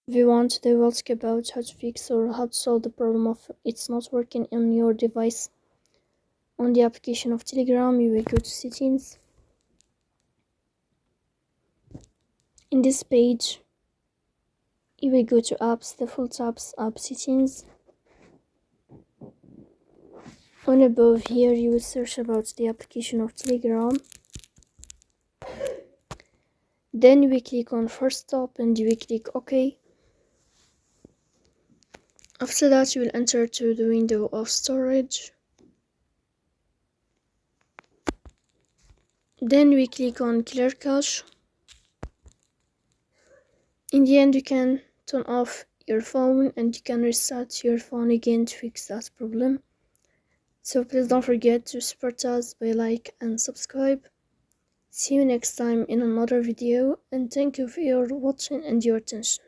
We want today we'll talk about how to fix or how to solve the problem of it's not working on your device. On the application of Telegram, you will go to settings. In this page, you will go to apps, default apps, app settings. On above here, you will search about the application of Telegram. Then you will click on first stop and you will click OK. After that, you will enter to the window of storage. Then we click on clear cache. In the end, you can turn off your phone and you can restart your phone again to fix that problem. So please don't forget to support us by like and subscribe. See you next time in another video, and thank you for your watching and your attention.